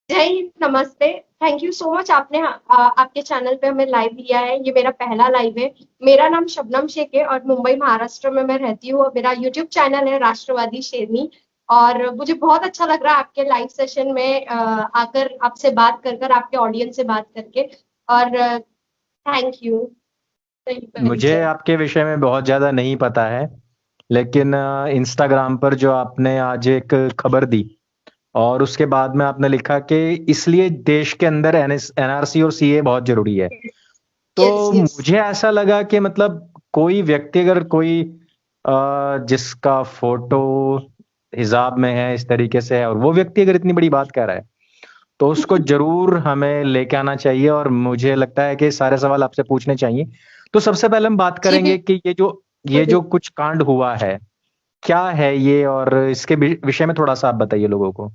जय हिंद, नमस्ते। Thank you so much आपने आपके चैनल पे हमें लाइव लिया है। ये मेरा पहला लाइव है। मेरा नाम शबनम शेख है और मुंबई महाराष्ट्र में मैं रहती हूँ। मेरा यूट्यूब चैनल है राष्ट्रवादी शेरनी। और मुझे बहुत अच्छा लग रहा है आपके लाइव सेशन में आकर आपसे बात कर कर, आपके ऑडियंस से बात करके। और थैंक यू। मुझे परिचय। आपके विषय में बहुत ज़्यादा नहीं पता है, लेकिन इंस्टाग्राम पर जो आपने आज एक खबर दी और उसके बाद में आपने लिखा कि इसलिए देश के अंदर एनआरसी और सीए बहुत ज़रूरी है। यस तो यस। मुझे ऐसा लगा कि मतलब कोई व्यक्ति अगर कोई जिसका फ़ोटो हिजाब में है, इस तरीके से है और वो व्यक्ति अगर इतनी बड़ी बात कह रहा है, तो उसको ज़रूर हमें लेके आना चाहिए और मुझे लगता है कि सारे सवाल आपसे पूछने चाहिए। तो सबसे पहले हम बात जी करेंगे कि ये जो बिल्कुल। कुछ कांड हुआ है, क्या है ये और इसके विषय में थोड़ा-सा आप बताइए लोगों को?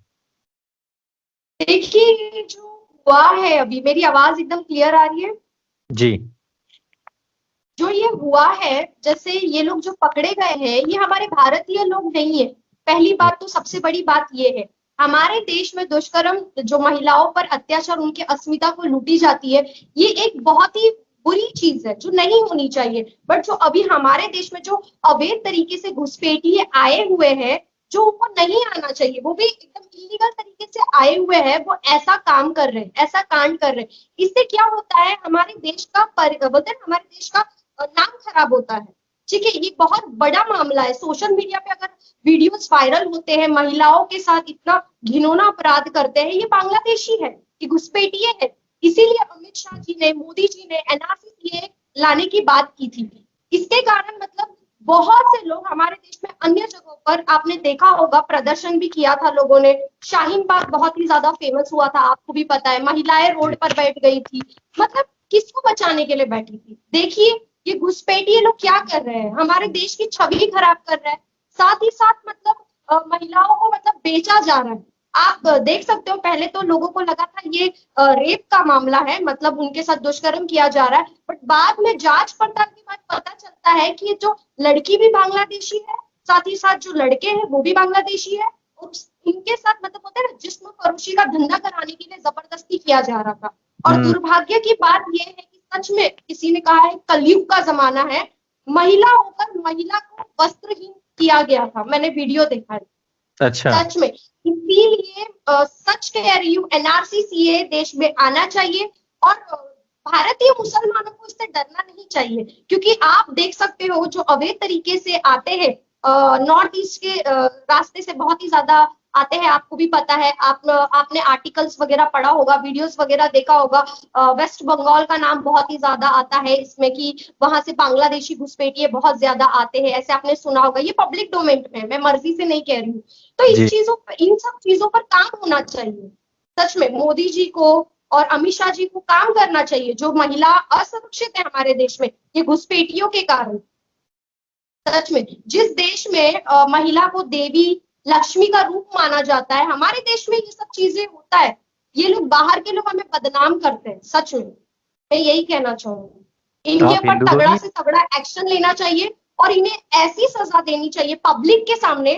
देखिए, ये जो हुआ है, अभी मेरी आवाज एकदम क्लियर आ रही है? जी। जो ये हुआ है, जैसे ये लोग जो पकड़े गए हैं, ये हमारे भारतीय लोग नहीं है। पहली हुँ, बात तो सबसे बड़ी बात ये है, हमारे देश में दुष्कर्म, जो महिलाओं पर अत्याचार, उनकी अस्मिता को लूटी जाती है, ये एक बहुत ही बुरी चीज है जो नहीं होनी चाहिए। बट जो अभी हमारे देश में जो अवैध तरीके से घुसपैठिए आए हुए हैं, जो उनको नहीं आना चाहिए, वो भी एकदम इलीगल तरीके से आए हुए हैं, वो ऐसा काम कर रहे हैं, ऐसा कांड कर रहे हैं। इससे क्या होता है, हमारे देश का बोलते हैं ना, हमारे देश का नाम खराब होता है। ठीक है, ये बहुत बड़ा मामला है। सोशल मीडिया पे अगर वीडियोस वायरल होते हैं, महिलाओं के साथ इतना घिनौना अपराध करते हैं, ये बांग्लादेशी है, ये घुसपैठिए है। इसीलिए अमित शाह जी ने, मोदी जी ने एनआरसी लाने की बात की थी। इसके कारण मतलब बहुत से लोग हमारे देश में अन्य जगहों पर, आपने देखा होगा, प्रदर्शन भी किया था लोगों ने। शाहीन बाग बहुत ही ज्यादा फेमस हुआ था, आपको भी पता है। महिलाएं रोड जी। पर बैठ गई थी। मतलब किसको बचाने के लिए बैठी थी? देखिए, ये घुसपैठिए लोग क्या कर रहे हैं, हमारे देश की छवि खराब कर रहे हैं। साथ ही साथ मतलब महिलाओं को मतलब बेचा जा रहा है। आप देख सकते हो, पहले तो लोगों को लगा था ये रेप का मामला है, मतलब उनके साथ दुष्कर्म किया जा रहा है। बट बाद में जांच पड़ताल के बाद पता चलता है कि ये जो लड़की भी बांग्लादेशी है, साथ ही साथ जो लड़के हैं वो भी बांग्लादेशी है। और इनके साथ मतलब होता है ना, जिस्म फरोशी का धंधा कराने के लिए जबरदस्ती किया जा रहा था। और हुँ, दुर्भाग्य की बात यह है कि सच में किसी ने कहा है, कलयुग का जमाना है। महिला होकर महिला को वस्त्रहीन किया गया था, मैंने वीडियो देखा है। अच्छा। सच में, इसीलिए सच कह रही हूँ, एनआरसी सीए देश में आना चाहिए। और भारतीय मुसलमानों को इससे डरना नहीं चाहिए, क्योंकि आप देख सकते हो जो अवैध तरीके से आते हैं, नॉर्थ ईस्ट के रास्ते से बहुत ही ज्यादा आते हैं। आपको भी पता है, आपने आर्टिकल्स वगैरह पढ़ा होगा, वीडियोस वगैरह देखा होगा। वेस्ट बंगाल का नाम बहुत ही ज्यादा आता है इसमें, कि वहां से बांग्लादेशी घुसपैठिए बहुत ज्यादा आते हैं, ऐसे आपने सुना होगा। ये पब्लिक डोमेन में है, मैं मर्जी से नहीं कह रही हूँ। तो इस जी। चीजों पर, इन सब चीजों पर काम होना चाहिए। सच में मोदी जी को और अमित शाह जी को काम करना चाहिए। जो महिला असुरक्षित है हमारे देश में, ये घुसपैठियों के कारण। सच में, जिस देश में महिला को देवी लक्ष्मी का रूप माना जाता है, हमारे देश में ये सब चीजें होता है। ये लोग, बाहर के लोग हमें बदनाम करते हैं। सच में, मैं यही कहना चाहूंगी, इनके आप ऊपर हिंदू तो तगड़ा नहीं? से तगड़ा एक्शन लेना चाहिए। और इन्हें ऐसी सजा देनी चाहिए पब्लिक के सामने,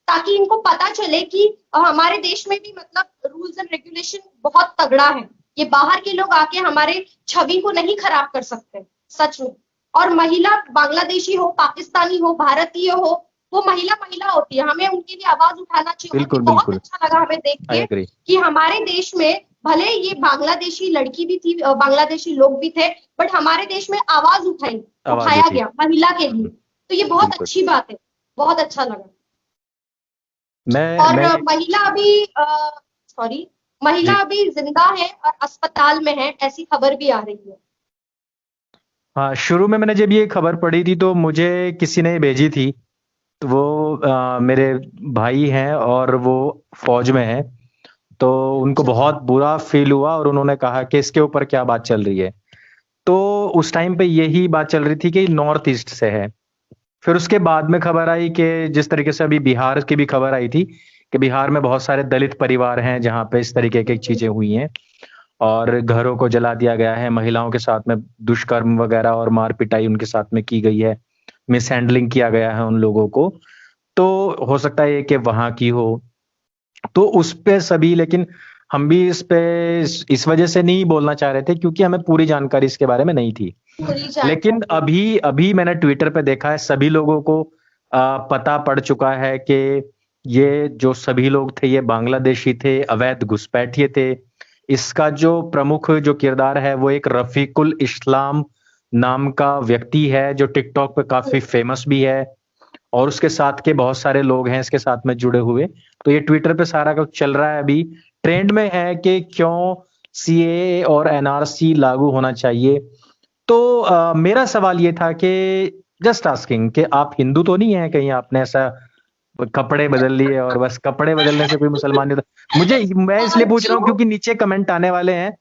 ताकि इनको पता चले कि हमारे देश में भी मतलब रूल्स एंड रेगुलेशन बहुत तगड़ा है। ये बाहर के लोग आके हमारे छवि को नहीं खराब कर सकते। सच में। और महिला, बांग्लादेशी हो, पाकिस्तानी हो, भारतीय हो, वो महिला महिला होती है, हमें उनके लिए आवाज उठाना चाहिए। और ये बिल्कुल, बहुत बिल्कुल। अच्छा लगा हमें देख आई के एग्री। कि हमारे देश में भले ये बांग्लादेशी लड़की भी थी, बांग्लादेशी लोग भी थे, बट हमारे देश में आवाज आवाज़ उठाया उठी। गया महिला के लिए। हुँ, तो ये बहुत बिल्कुल। अच्छी बात है, बहुत अच्छा लगा। मैं और मैं महिला अभी सॉरी, महिला जी। अभी जिंदा है और अस्पताल में है, ऐसी खबर भी आ रही है। हाँ, शुरू में मैंने जब ये खबर पढ़ी थी तो मुझे किसी ने भेजी थी। तो वो मेरे भाई हैं और वो फ़ौज में हैं। तो उनको अच्छा अच्छा। बहुत बुरा फ़ील हुआ और उन्होंने कहा कि इसके ऊपर क्या बात चल रही है। तो उस टाइम पे यही बात चल रही थी कि नॉर्थ ईस्ट से है। फिर उसके बाद में खबर आई कि जिस तरीके से अभी बिहार की भी खबर आई थी कि बिहार में बहुत सारे दलित परिवार हैं जहाँ पे इस तरीके की चीज़ें हुई हैं और घरों को जला दिया गया है, महिलाओं के साथ में दुष्कर्म वगैरह और मार-पिटाई उनके साथ में की गई है, मिसहैंडलिंग किया गया है उन लोगों को। तो हो सकता है ये कि वहाँ की हो, तो उस पे सभी लेकिन हम भी इस पे इस वजह से नहीं बोलना चाह रहे थे क्योंकि हमें पूरी जानकारी इसके बारे में नहीं थी। पूरी लेकिन जानकारी। अभी अभी मैंने ट्विटर पे देखा है सभी लोगों को पता पड़ चुका है कि ये जो सभी लोग थे ये बांग्लादेशी थे, अवैध घुसपैठिए थे। इसका जो प्रमुख जो किरदार है वो एक रफीकुल इस्लाम नाम का व्यक्ति है जो टिकटॉक पे काफी फेमस भी है और उसके साथ के बहुत सारे लोग हैं इसके साथ में जुड़े हुए। तो ये ट्विटर पे सारा कुछ चल रहा है, अभी ट्रेंड में है कि क्यों सीएए और एनआरसी लागू होना चाहिए। तो मेरा सवाल ये था कि जस्ट आस्किंग कि आप हिंदू तो नहीं है, कहीं आपने ऐसा कपड़े बदल लिए और बस कपड़े बदलने से कोई मुसलमान नहीं होता। मैं इसलिए पूछ रहा हूँ जो क्योंकि नीचे कमेंट आने वाले हैं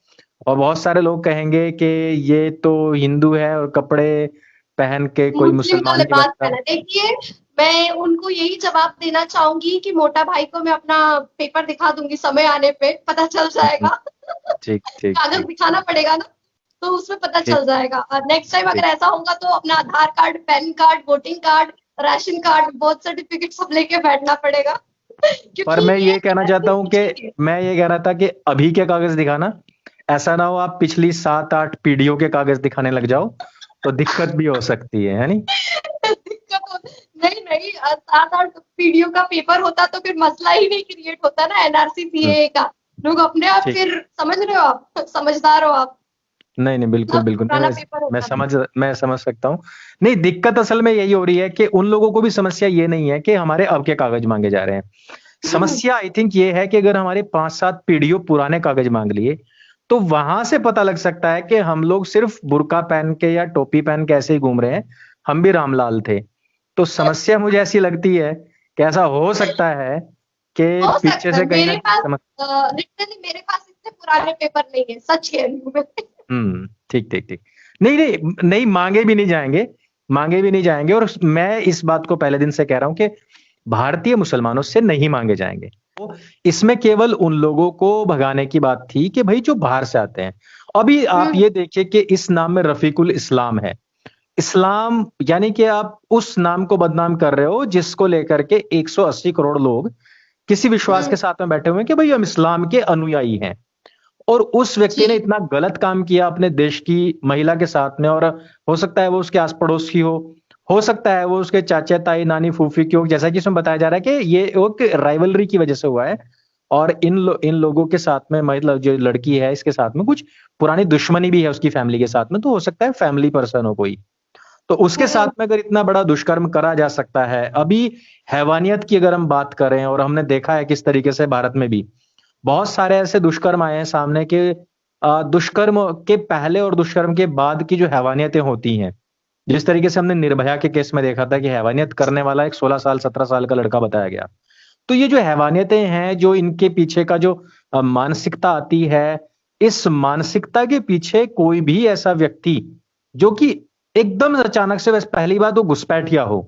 और बहुत सारे लोग कहेंगे कि ये तो हिंदू है और कपड़े पहन के कोई मुस्लिम का मुसलमान नहीं लिबास बनता। पहना, देखिए मैं उनको यही जवाब देना चाहूंगी कि मोटा भाई को मैं अपना पेपर दिखा दूंगी, समय आने पे पता चल हम्म, जाएगा। ठीक ठीक कागज ठीक दिखाना पड़ेगा ना, तो उसमें पता ठीक चल जाएगा। और नेक्स्ट टाइम अगर ठीक। ऐसा होगा तो अपना Aadhaar card, PAN card, voting card, ration card, birth certificate सब लेके बैठना पड़ेगा। पर क्योंकि मैं ये ये कहना ऐसी चाहता हूँ कि चीज है। मैं ये कह रहा था कि अभी के कागज दिखाना, ऐसा ना हो आप पिछली 7-8 पीढ़ियों के कागज दिखाने लग जाओ तो दिक्कत भी हो सकती है नहीं? दिक्कत हो, नहीं नहीं, 7-8 पीढ़ियों का पेपर होता तो फिर मसला ही नहीं क्रिएट होता ना एनआरसी हम्म, सीएए का। लोग अपने आप, ठीक। फिर समझ रहे हो आप, समझदार हो आप, नहीं नहीं, बिल्कुल सब बिल्कुल नहीं, पुराना पेपर मैं होता था। समझ सकता हूँ। नहीं, दिक्कत असल में यही हो रही है कि उन लोगों को भी समस्या ये नहीं है कि हमारे अब के कागज मांगे जा रहे हैं। समस्या आई थिंक ये है कि अगर हमारे 5-7 पीढ़ियों पुराने कागज मांग लिए तो वहां से पता लग सकता है कि हम लोग सिर्फ बुर्का पहन के या टोपी पहन के ऐसे ही घूम रहे हैं, हम भी रामलाल थे। तो समस्या मुझे ऐसी लगती है कि ऐसा हो सकता है कि हो पीछे सकता से है, कहीं ना मेरे कहीं पास लिटरली मेरे पास इतने पुराने पेपर नहीं है, सच कह रही हूँ मैं। ठीक ठीक ठीक। नहीं नहीं नहीं, मांगे भी नहीं जाएंगे, मांगे भी नहीं जाएंगे। और मैं इस बात को पहले दिन से कह रहा हूं कि भारतीय मुसलमानों से नहीं मांगे जाएंगे। तो इसमें केवल उन लोगों को भगाने की बात थी कि भाई जो बाहर से आते हैं। अभी आप हम्म, ये देखिए कि इस नाम में रफीकुल इस्लाम है। इस्लाम यानी कि आप उस नाम को बदनाम कर रहे हो जिसको लेकर के 180 करोड़ लोग किसी विश्वास के हम्म, साथ में बैठे हुए हैं कि भाई हम इस्लाम के अनुयायी हैं। और उस व्यक्ति ने जी। इतना गलत काम किया अपने देश की महिला के साथ में, और हो सकता है वो उसके आस पड़ोस की हो सकता है वो उसके चाचा ताई नानी फूफी की हो, जैसा कि इसमें बताया जा रहा है कि ये एक राइवलरी की वजह से हुआ है। और इन लोगों के साथ में, मतलब जो लड़की है इसके साथ में कुछ पुरानी दुश्मनी भी है उसकी फैमिली के साथ में, तो हो सकता है फैमिली पर्सन हो कोई। तो उसके साथ हम्म, में अगर इतना बड़ा दुष्कर्म करा जा सकता है, अभी हैवानियत की अगर हम बात करें, और हमने देखा है किस तरीके से भारत में भी बहुत सारे ऐसे दुष्कर्म आए हैं सामने के, दुष्कर्म के पहले और दुष्कर्म के बाद की जो हैवानियतें होती हैं, जिस तरीके से हमने निर्भया के केस में देखा था कि हैवानियत करने वाला एक 16 साल 17 साल का लड़का बताया गया। तो ये जो हैवानियतें हैं, जो इनके पीछे का जो मानसिकता आती है, इस मानसिकता के पीछे कोई भी ऐसा व्यक्ति जो कि एकदम अचानक से, बस पहली बात वो घुसपैठिया हो,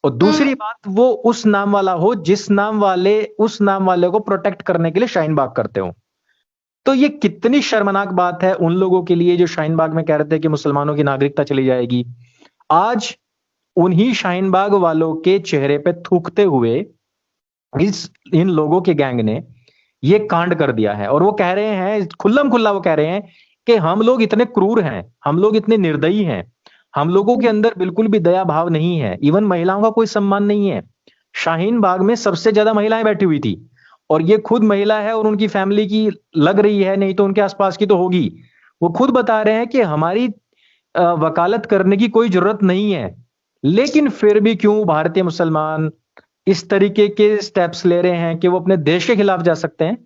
और दूसरी हम्म, बात वो उस नाम वाला हो जिस नाम वाले उस नाम वाले को प्रोटेक्ट करने के लिए शाहीन बाग करते हो। तो ये कितनी शर्मनाक बात है उन लोगों के लिए जो शाहीन बाग में कह रहे थे कि मुसलमानों की नागरिकता चली जाएगी। आज उन्हीं शाहीन बाग वालों के चेहरे पे थूकते हुए इस इन लोगों के गैंग ने ये कांड कर दिया है, और वो कह रहे हैं खुल्लम खुल्ला, वो कह रहे हैं कि हम लोग इतने क्रूर हैं, हम लोग इतने निर्दयी हैं, हम लोगों के अंदर बिल्कुल भी दया भाव नहीं है, इवन महिलाओं का कोई सम्मान नहीं है। शाहीन बाग में सबसे ज्यादा महिलाएं बैठी हुई थी, और ये खुद महिला है और उनकी फैमिली की लग रही है, नहीं तो उनके आसपास की तो होगी। वो खुद बता रहे हैं कि हमारी वकालत करने की कोई जरूरत नहीं है, लेकिन फिर भी क्यों भारतीय मुसलमान इस तरीके के स्टेप्स ले रहे हैं कि वो अपने देश के खिलाफ जा सकते हैं,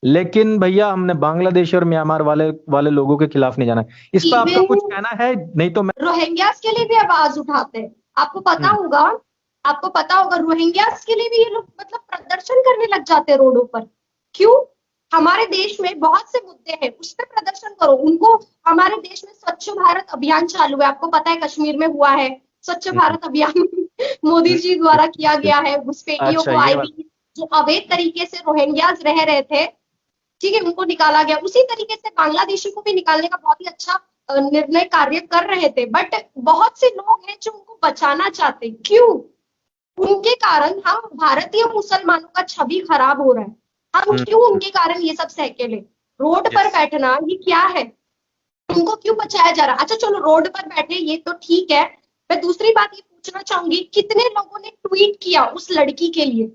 लेकिन भैया हमने बांग्लादेश और म्यांमार वाले वाले लोगों के खिलाफ नहीं जाना। इस पर आपका इवन कुछ कहना है? नहीं तो मैं रोहिंग्यास के लिए भी आवाज उठाते हैं, आपको पता हम्म, होगा। आपको पता होगा रोहिंग्यास के लिए भी ये लोग मतलब प्रदर्शन करने लग जाते हैं रोडों पर। क्यों? हमारे देश में बहुत से मुद्दे हैं, उस पर प्रदर्शन करो उनको। हमारे देश में स्वच्छ भारत अभियान चालू है, आपको पता है कश्मीर में हुआ है स्वच्छ हम्म, भारत अभियान। मोदी हम्म, जी ठीक द्वारा किया ठीक। गया है, घुसपैठियों अच्छा, को, ये वाला। आईबी जो अवैध तरीके से रोहिंग्यास रह रहे थे, ठीक है, उनको निकाला गया। उसी तरीके से बांग्लादेशी को भी निकालने का बहुत ही अच्छा निर्णय कार्य कर रहे थे। बट बहुत से लोग हैं जो उनको बचाना चाहते हैं। क्यों? उनके कारण हम भारतीय मुसलमानों का छवि खराब हो रहा है। हम क्यों उनके कारण ये सब सह के ले? रोड पर बैठना ये क्या है? उनको क्यों बचाया जा रहा? अच्छा चलो रोड पर बैठे ये तो ठीक है। मैं दूसरी बात ये पूछना चाहूंगी, कितने लोगों ने ट्वीट किया उस लड़की के लिए?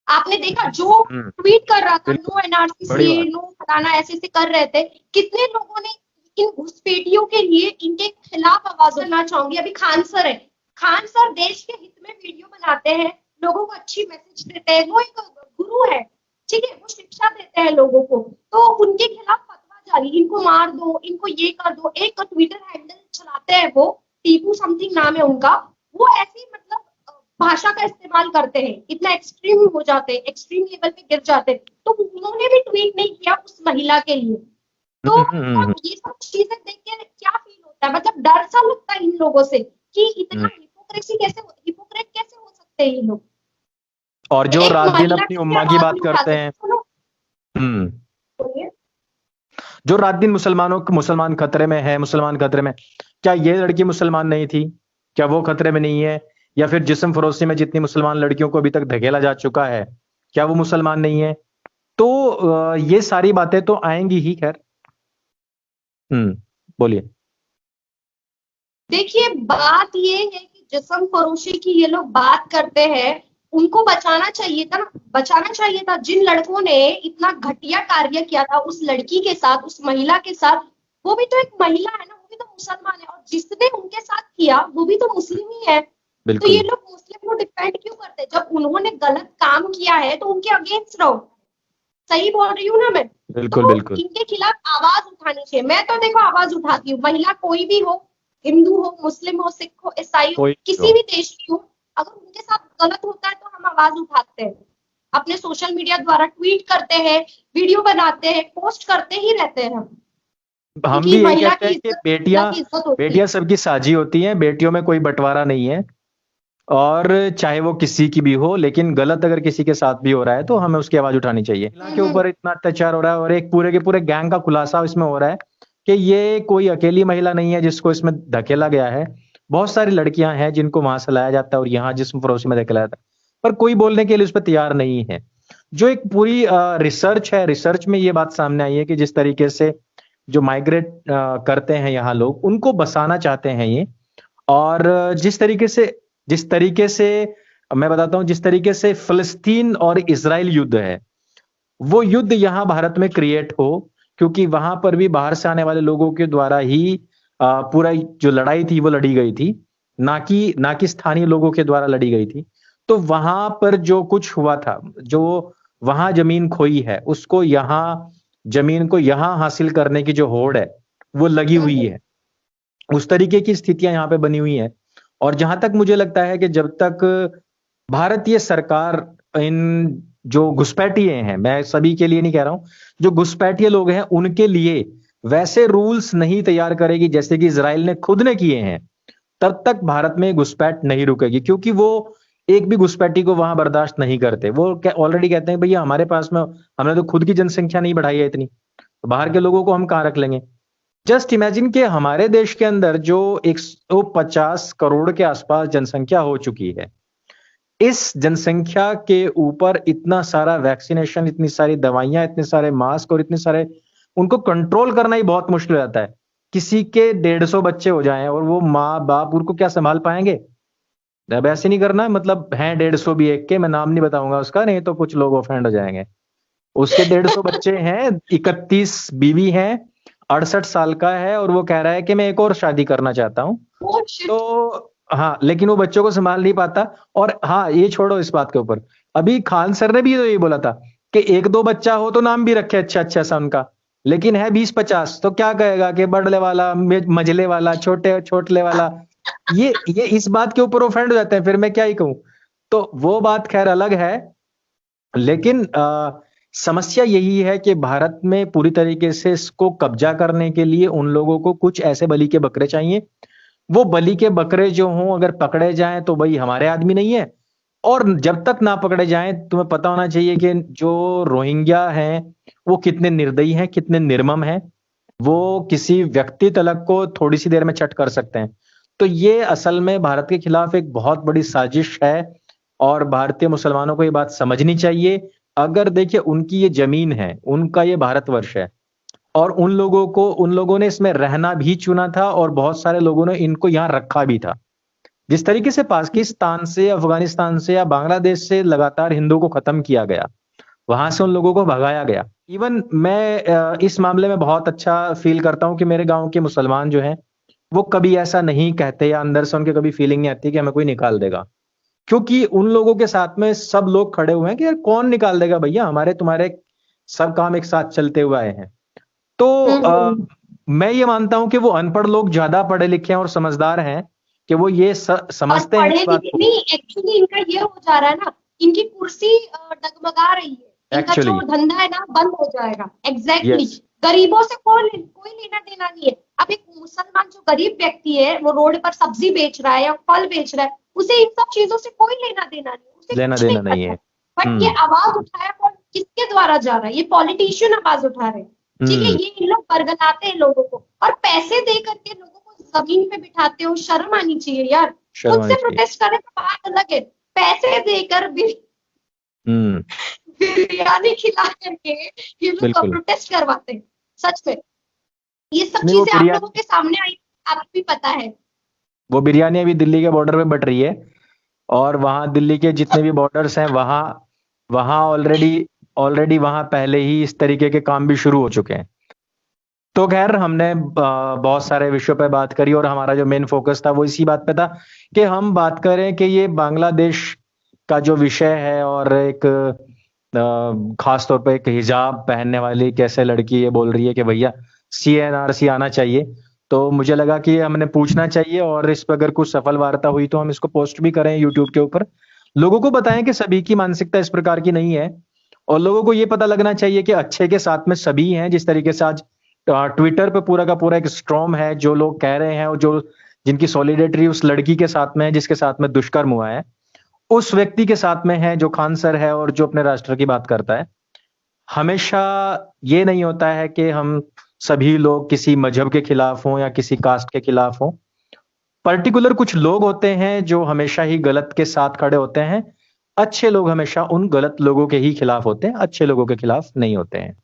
आपने देखा जो ट्वीट कर रहा था नो एनआरसी बड़ी सीए बात। नो फलाना ऐसे ऐसे कर रहे थे, कितने लोगों ने इन घुसपैठियों के लिए इनके खिलाफ आवाज उठाना चाहूंगी। अभी खान सर है, खान सर देश के हित में वीडियो बनाते हैं, लोगों को अच्छी मैसेज देते हैं, वो एक गुरु है, ठीक है, वो शिक्षा देते हैं लोगों को। तो उनके खिलाफ फतवा जारी, इनको मार दो, इनको ये कर दो। एक ट्विटर हैंडल चलाते हैं वो, टीपू समथिंग नाम है उनका, वो ऐसी मतलब भाषा का इस्तेमाल करते हैं, इतना एक्सट्रीम हो जाते हैं, एक्सट्रीम लेवल पे गिर जाते हैं। तो उन्होंने भी ट्वीट नहीं किया उस महिला के लिए। तो मतलब ये सब चीजें देख के क्या फील होता है, मतलब डर सा लगता है इन लोगों से कि इतना हिपोक्रेट कैसे हो सकते हैं ये लोग। और जो एक रात दिन महिला अपनी की उम्मा की आवाज बात नहीं करते उठाते। हैं, सुनो, बोलिए। जो रात दिन मुसलमान खतरे में है, मुसलमान खतरे में, क्या ये लड़की मुसलमान नहीं थी? क्या वो खतरे में नहीं है? या फिर जिस्म फरोशी में जितनी मुसलमान लड़कियों को अभी तक धकेला जा चुका है, क्या वो मुसलमान नहीं है? तो ये सारी बातें तो आएंगी ही, खैर। बोलिए। देखिए बात ये है कि जिस्म फरोशी की ये लोग बात करते हैं, उनको बचाना चाहिए था ना, बचाना चाहिए था। जिन लड़कों ने इतना घटिया कार्य किया था उस लड़की के साथ, उस महिला के साथ, वो भी तो एक महिला है ना, वो भी तो मुसलमान है, और जिसने उनके साथ किया वो भी तो मुस्लिम ही है। तो ये बिल्कुल लोग मुस्लिम को डिफेंड क्यों करते हैं? जब उन्होंने गलत काम किया है तो उनके अगेंस्ट रहो। सही बोल रही हूँ ना मैं? बिल्कुल तो बिल्कुल। इनके खिलाफ आवाज उठानी चाहिए। मैं तो देखो आवाज उठाती हूँ, महिला कोई भी हो, हिंदू हो, मुस्लिम हो, सिख हो, ईसाई हो, कोई किसी तो भी देश की हो, अगर उनके साथ गलत होता है तो हम आवाज उठाते हैं, अपने सोशल मीडिया द्वारा ट्वीट करते हैं, वीडियो बनाते हैं, पोस्ट करते ही रहते हैं हम, हम क्योंकि भी यही महिला कहते की हैं कि इज्जत, महिला बेटियां की इज्जत होती है। बेटियां सबकी साझी होती हैं, बेटियों में कोई बंटवारा नहीं है। और चाहे वो किसी की भी हो, लेकिन गलत अगर किसी के साथ भी हो रहा है तो हमें उसकी आवाज उठानी चाहिए। महिला के ऊपर इतना अत्याचार हो रहा है और एक पूरे के पूरे गैंग का खुलासा इसमें हो रहा है कि ये कोई अकेली महिला नहीं है जिसको इसमें धकेला गया है। बहुत सारी लड़कियां हैं जिनको वहां से लाया जाता है और यहाँ जिस्म फरोशी में धकेला जाता है, पर कोई बोलने के लिए उस पर तैयार नहीं है। जो एक पूरी रिसर्च है, रिसर्च में ये बात सामने आई है कि जिस तरीके से जो माइग्रेट करते हैं यहाँ लोग, उनको बसाना चाहते हैं ये। और जिस तरीके से मैं बताता हूं, जिस तरीके से फिलिस्तीन और इजराइल युद्ध है, वो युद्ध यहां भारत में क्रिएट हो, क्योंकि वहां पर भी बाहर से आने वाले लोगों के द्वारा ही पूरा जो लड़ाई थी वो लड़ी गई थी, ना कि स्थानीय लोगों के द्वारा लड़ी गई थी। तो वहां पर जो कुछ हुआ था, जो वहां जमीन खोई है, उसको यहां जमीन को यहां हासिल करने की जो होड़ है वो लगी हुई है। उस तरीके की स्थितियां यहाँ पे बनी हुई हैं। और जहां तक मुझे लगता है कि जब तक भारतीय सरकार इन जो घुसपैठिए हैं, मैं सभी के लिए नहीं कह रहा हूं, जो घुसपैठिए लोग हैं उनके लिए वैसे रूल्स नहीं तैयार करेगी जैसे कि इजराइल ने खुद ने किए हैं, तब तक भारत में घुसपैठ नहीं रुकेगी। क्योंकि वो एक भी घुसपैठी को वहां बर्दाश्त नहीं करते। वो ऑलरेडी कहते हैं भैया हमारे पास में, हमने तो खुद की जनसंख्या नहीं बढ़ाई है इतनी, तो बाहर के लोगों को हम कहां रख लेंगे। जस्ट इमेजिन कि हमारे देश के अंदर जो 150 करोड़ के आसपास जनसंख्या हो चुकी है, इस जनसंख्या के ऊपर इतना सारा वैक्सीनेशन, इतनी सारी दवाइयां, इतने सारे मास्क और इतने सारे, उनको कंट्रोल करना ही बहुत मुश्किल हो जाता है। किसी के 150 बच्चे हो जाएं और वो माँ बाप उनको क्या संभाल पाएंगे? अब ऐसे नहीं करना, मतलब हैं 150 भी एक के, मैं नाम नहीं बताऊंगा उसका, नहीं तो कुछ लोग ऑफेंड हो जाएंगे। उसके 150 बच्चे हैं, 31 बीवी हैं, 68 साल का है और वो कह रहा है कि मैं एक और शादी करना चाहता हूं। Oh shit! तो हाँ, लेकिन वो बच्चों को संभाल नहीं पाता। और हाँ, ये छोड़ो इस बात के ऊपर, अभी खान सर ने भी तो ये बोला था कि एक दो बच्चा हो तो नाम भी रखे अच्छा अच्छा सा उनका, लेकिन है 20-50, तो क्या कहेगा कि बड़ले वाला, मझले वाला, छोटे छोटले वाला। ये इस बात के ऊपर ऑफेंड हो जाते हैं, फिर मैं क्या ही कहूं। तो वो बात खैर अलग है। लेकिन समस्या यही है कि भारत में पूरी तरीके से इसको कब्जा करने के लिए उन लोगों को कुछ ऐसे बलि के बकरे चाहिए। वो बलि के बकरे जो हों, अगर पकड़े जाएं तो भाई हमारे आदमी नहीं है। और जब तक ना पकड़े जाएं, तुम्हें पता होना चाहिए कि जो रोहिंग्या हैं वो कितने निर्दयी हैं, कितने निर्मम हैं। वो किसी व्यक्ति तलक को थोड़ी सी देर में चट कर सकते हैं। तो ये असल में भारत के खिलाफ एक बहुत बड़ी साजिश है और भारतीय मुसलमानों को ये बात समझनी चाहिए अगर देखिए उनकी ये जमीन है, उनका ये भारतवर्ष है, और उन लोगों ने इसमें रहना भी चुना था और बहुत सारे लोगों ने इनको यहाँ रखा भी था। जिस तरीके से पाकिस्तान से, अफगानिस्तान से या बांग्लादेश से लगातार हिंदुओं को खत्म किया गया, वहां से उन लोगों को भगाया गया। इवन मैं इस मामले में बहुत अच्छा फील करता हूँ कि मेरे गांव के मुसलमान जो हैं, वो कभी ऐसा नहीं कहते या अंदर से उनके कभी फीलिंग नहीं आती कि हमें कोई निकाल देगा, क्योंकि उन लोगों के साथ में सब लोग खड़े हुए हैं कि यार कौन निकाल देगा भैया, हमारे तुम्हारे सब काम एक साथ चलते हुए आए हैं। तो हम्म। मैं ये मानता हूं कि वो अनपढ़ लोग ज्यादा पढ़े लिखे हैं और समझदार हैं कि वो ये और समझते हैं पढ़े इस बात लिखे को। नहीं, एक्चुअली इनका ये हो जा रहा है ना, इनकी कुर्सी डगमगा रही है, इनका जो एक्चुअली धंधा है ना बंद हो जाएगा। एग्जैक्टली यस, गरीबों से कोई लेना देना नहीं है। अब एक मुसलमान जो गरीब व्यक्ति है, वो रोड पर सब्जी बेच रहा है या फल बेच रहा है, उसे इन सब चीजों से कोई लेना देना नहीं, उसे लेना कुछ नहीं देना नहीं पता। है। बट ये आवाज उठाया कौन, किसके द्वारा जा रहा है? ये पॉलिटिशियन आवाज उठा रहे हैं। ठीक है, हम्म। ये इन लोग बरगलाते हैं लोगों को और पैसे दे करके लोगों को जमीन पे बिठाते हो। शर्म आनी चाहिए यार। खुद शर्म आनी से चाहिए। प्रोटेस्ट करें तो बात अलग है, पैसे देकर भी हम्म। बिरयानी खिला करके ये लोग बिल्कुल। प्रोटेस्ट करवाते हैं। सच में ये सब नहीं, वो चीजें आप लोगों बिरयानी, के सामने आई, आपको भी पता है। वो बिरयानी अभी दिल्ली के बॉर्डर पे बट रही है, और वहां दिल्ली के जितने भी बॉर्डर्स हैं, वहां वहां ऑलरेडी ऑलरेडी वहां पहले ही इस तरीके के काम भी शुरू हो चुके हैं। तो खैर, हमने बहुत सारे विषयों पर बात करी और हमारा जो मेन फोकस था वो इसी बात पे था कि हम बात करें कि ये बांग्लादेश का जो विषय है, और एक खास तौर पे एक हिजाब पहनने वाली कैसे लड़की ये बोल रही है कि भैया CNRC आना चाहिए। तो मुझे लगा कि हमने पूछना चाहिए, और इस पर अगर कुछ सफल वार्ता हुई तो हम इसको पोस्ट भी करें यूट्यूब के ऊपर, लोगों को बताएं कि सभी की मानसिकता इस प्रकार की नहीं है, और लोगों को ये पता लगना चाहिए कि अच्छे के साथ में सभी हैं। जिस तरीके से आज ट्विटर पे पूरा का पूरा एक स्ट्रॉम है, जो लोग कह रहे हैं और जो जिनकी सॉलिडेरिटी उस लड़की के साथ में है जिसके साथ में दुष्कर्म हुआ है, उस व्यक्ति के साथ में है जो खान सर है और जो अपने राष्ट्र की बात करता है। हमेशा ये नहीं होता है कि हम सभी लोग किसी मजहब के खिलाफ हों या किसी कास्ट के खिलाफ हों। पर्टिकुलर कुछ लोग होते हैं जो हमेशा ही गलत के साथ खड़े होते हैं। अच्छे लोग हमेशा उन गलत लोगों के ही खिलाफ होते हैं, अच्छे लोगों के खिलाफ नहीं होते हैं।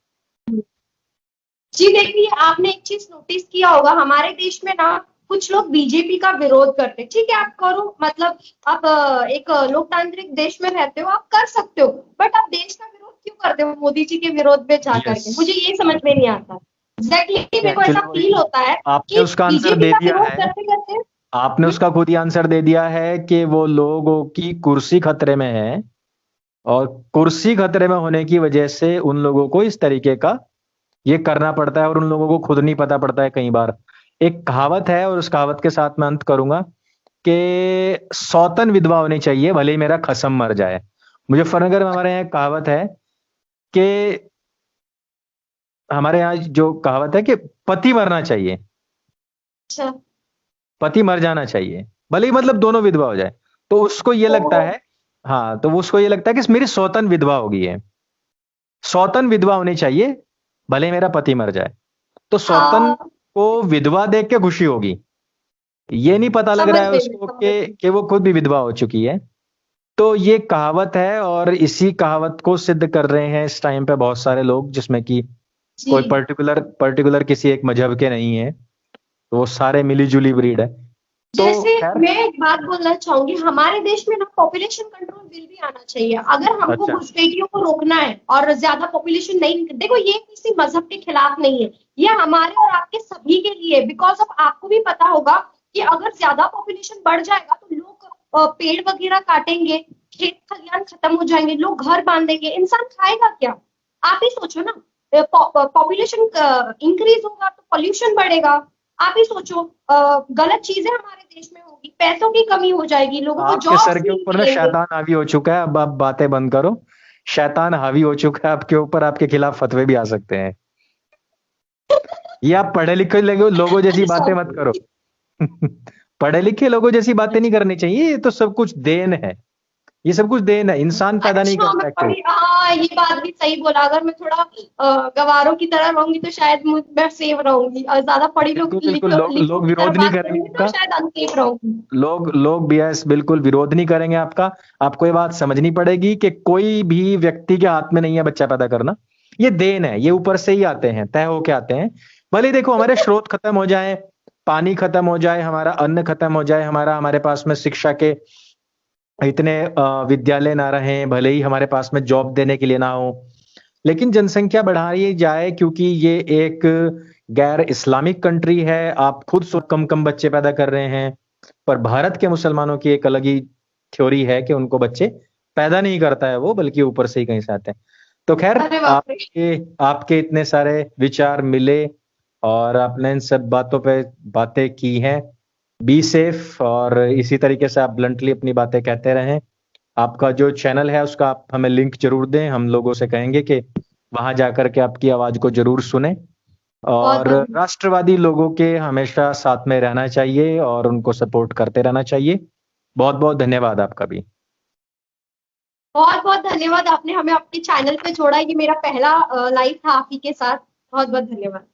जी देखिए, आपने एक चीज नोटिस किया होगा, हमारे देश में ना कुछ लोग बीजेपी का विरोध करते हैं। ठीक है, आप करो, मतलब आप एक लोकतांत्रिक देश में रहते हो, आप कर सकते हो, बट आप देश का विरोध क्यों करते हो मोदी जी के विरोध में जा यस, करके? मुझे ये समझ में नहीं आता। एग्जैक्टली मेरे को एक्चुअली ऐसा वही, फील होता है आपने कि उसका आंसर बीजेपी दे का दिया विरोध है। करते करते आपने उसका खुद ही आंसर दे दिया है कि वो लोगों की कुर्सी खतरे में है, और कुर्सी खतरे में होने की वजह से उन लोगों को इस तरीके का ये करना पड़ता है, और उन लोगों को खुद नहीं पता पड़ता है कई बार। एक कहावत है, और उस कहावत के साथ मैं अंत करूंगा कि सौतन विधवा होनी चाहिए भले ही मेरा खसम मर जाए। मुजफ्फरनगर में हमारे यहाँ एक कहावत है कि हमारे यहाँ जो कहावत है कि पति मरना चाहिए, अच्छा। पति मर जाना चाहिए, भले ही मतलब दोनों विधवा हो जाए। तो उसको ये ओ, लगता है, हाँ, तो उसको ये लगता है कि मेरी सौतन विधवा होगी है, सौतन विधवा होनी चाहिए भले मेरा पति मर जाए। तो सौतन हाँ, को विधवा देख के खुशी होगी, ये नहीं पता लग समझ रहा है गई मैं, उसको समझ गई। कि वो खुद भी विधवा हो चुकी है। तो ये कहावत है, और इसी कहावत को सिद्ध कर रहे हैं इस टाइम पे बहुत सारे लोग, जिसमें कि कोई जी, पर्टिकुलर किसी एक मजहब के नहीं है, तो वो सारे मिली जुली ब्रीड है। तो जैसे खैर, मैं एक बात बोलना चाहूंगी, हमारे देश में ना पॉपुलेशन कंट्रोल बिल भी आना चाहिए। अगर हमको अच्छा, घुसपैठियों को रोकना है और ज्यादा पॉपुलेशन नहीं, देखो ये किसी मजहब के खिलाफ नहीं है, ये हमारे और आपके सभी के लिए। बिकॉज अब आपको भी पता होगा कि अगर ज्यादा पॉपुलेशन बढ़ जाएगा तो लोग पेड़ वगैरह काटेंगे, खेत खलियान खत्म हो जाएंगे, लोग घर बांधेंगे, इंसान खाएगा क्या? आप ही सोचो ना, पॉपुलेशन इंक्रीज होगा तो पॉल्यूशन बढ़ेगा। आप ही सोचो, गलत चीजें हमारे देश में होगी, पैसों की कमी हो जाएगी, लोगों को आपके जॉब्स सर के नहीं ऊपर ना मिलेंगे। शैतान हावी हो चुका है, अब आप बातें बंद करो। शैतान हावी हो चुका है आपके ऊपर, आपके खिलाफ फतवे भी आ सकते हैं। ये आप पढ़े लिखे लोगों जैसी बातें मत करो। पढ़े लिखे लोगों जैसी बातें नहीं करनी चाहिए, ये तो सब कुछ देन है, ये सब कुछ देन है, इंसान पैदा नहीं अच्छा, करता मैं है कोई। पढ़ी, हाँ ये बात भी सही बोला। अगर मैं थोड़ा गवारों की तरह रहूंगी तो शायद मैं सेफ रहूंगी, और ज्यादा पढ़ी बिल्कुल बिल्कुल, लिखों लोग की तरह विरोध नहीं बात करेंगे करूंगी तो आपका। शायद अनसेफ रहूंगी। लोग भी यस बिल्कुल विरोध नहीं करेंगे आपका। आपको ये बात समझनी पड़ेगी कि कोई भी व्यक्ति के हाथ में नहीं है बच्चा पैदा करना। ये देन है, ये ऊपर से ही आते हैं, तय होके आते हैं। भले ही देखो हमारे स्रोत खत्म हो जाए, पानी खत्म हो जाए, हमारा अन्न खत्म हो जाए, हमारे पास में शिक्षा के इतने विद्यालय ना रहे, भले ही हमारे पास में जॉब देने के लिए ना हो, लेकिन जनसंख्या बढ़ाई जाए क्योंकि ये एक गैर इस्लामिक कंट्री है। आप खुद कम कम बच्चे पैदा कर रहे हैं, पर भारत के मुसलमानों की एक अलग ही थ्योरी है कि उनको बच्चे पैदा नहीं करता है वो, बल्कि ऊपर से ही कहीं से आते हैं। तो खैर, अरे बाप रे। आपके इतने सारे विचार मिले और आपने इन सब बातों पे बातें की हैं। बी सेफ, और इसी तरीके से आप ब्लंटली अपनी बातें कहते रहें। आपका जो चैनल है उसका आप हमें लिंक जरूर दें, हम लोगों से कहेंगे कि वहां जाकर के आपकी आवाज को जरूर सुने। बहुत और बहुत राष्ट्रवादी लोगों के हमेशा साथ में रहना चाहिए और उनको सपोर्ट करते रहना चाहिए। बहुत बहुत धन्यवाद आपका भी। बहुत बहुत धन्यवाद, आपने हमें अपने चैनल पे जोड़ा। ये मेरा पहला लाइव था आप ही के साथ। बहुत बहुत धन्यवाद।